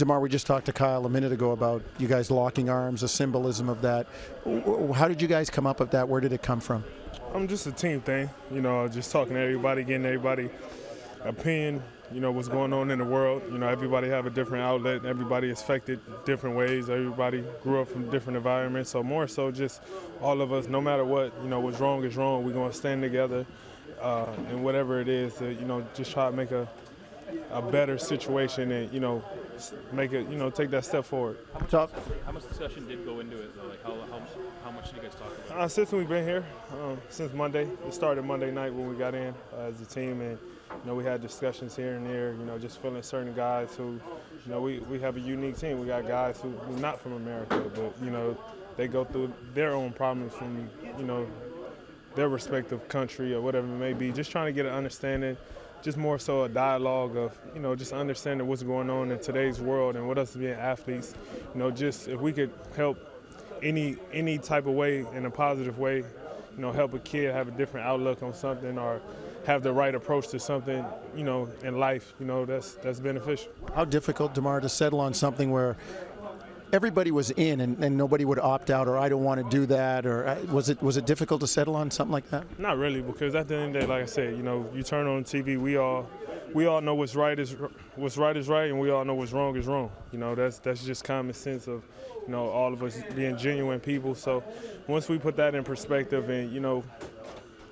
DeMar, we just talked to Kyle a minute ago about you guys locking arms, the symbolism of that. How did you guys come up with that? Where did it come from? Just a team thing, just talking to everybody, getting everybody opinion, what's going on in the world. Everybody have a different outlet. Everybody is affected different ways. Everybody grew up from different environments. So more so just all of us, no matter what, what's wrong is wrong. We're going to stand together and whatever it is to, just try to make a better situation and, make it, take that step forward. How much discussion did go into it, though? Like, how much did you guys talk about? Since we've been here, since Monday. It started Monday night when we got in as a team, and we had discussions here and there. Just feeling certain guys who, we have a unique team. We got guys who are not from America, but they go through their own problems from their respective country or whatever it may be. Just trying to get an understanding. Just more so a dialogue of, just understanding what's going on in today's world and what us being athletes. Just if we could help any type of way in a positive way, help a kid have a different outlook on something or have the right approach to something, in life, that's beneficial. How difficult, DeMar, to settle on something where everybody was in and nobody would opt out, or I don't want to do that, or was it difficult to settle on something like that? Not really, because at the end of the day, like I said, you turn on TV, we all know what's right is right, and we all know what's wrong is wrong. That's just common sense of all of us being genuine people. So once we put that in perspective, and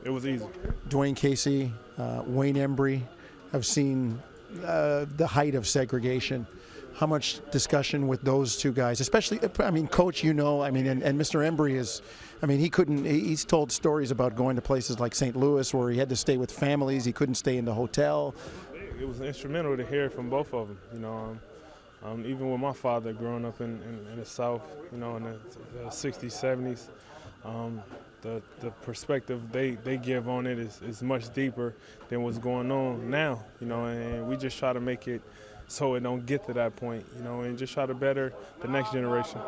it was easy. Dwayne Casey, Wayne Embry have seen the height of segregation. How much discussion with those two guys, especially, Coach, and Mr. Embry is, he's told stories about going to places like St. Louis where he had to stay with families, he couldn't stay in the hotel. It was instrumental to hear from both of them, even with my father growing up in the South, in the 60s, 70s, the perspective they give on it is much deeper than what's going on now, and we just try to make it so it don't get to that point, and just try to better the next generation.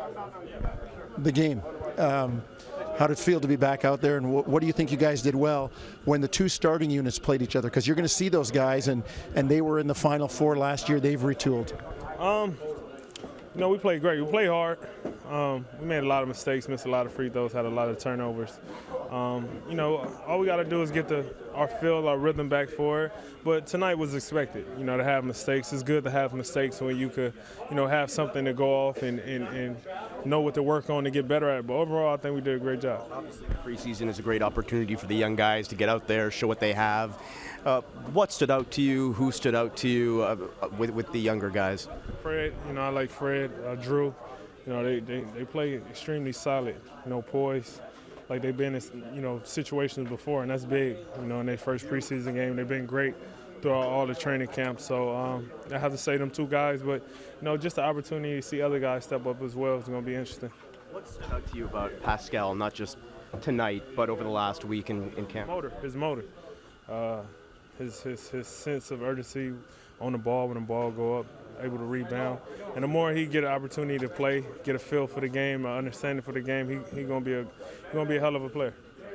The game. How did it feel to be back out there, and what do you think you guys did well when the two starting units played each other? Because you're going to see those guys, and they were in the Final Four last year. They've retooled. We played great. We played hard. We made a lot of mistakes, missed a lot of free throws, had a lot of turnovers. All we got to do is get our feel, our rhythm back for it. But tonight was expected, to have mistakes. It's good to have mistakes when you could, have something to go off and know what to work on to get better at. But overall, I think we did a great job. Obviously, the preseason is a great opportunity for the young guys to get out there, show what they have. What stood out to you? Who stood out to you with the younger guys? Fred, I like Fred, Drew. They play extremely solid, poised. Like they've been in, situations before, and that's big. In their first preseason game, they've been great throughout all the training camps. So I have to say them two guys, but just the opportunity to see other guys step up as well is going to be interesting. What stood out to you about Pascal, not just tonight, but over the last week in camp? His motor, his sense of urgency on the ball when the ball go up, able to rebound. And the more he get an opportunity to play, get a feel for the game, an understanding for the game, he's gonna be a hell of a player.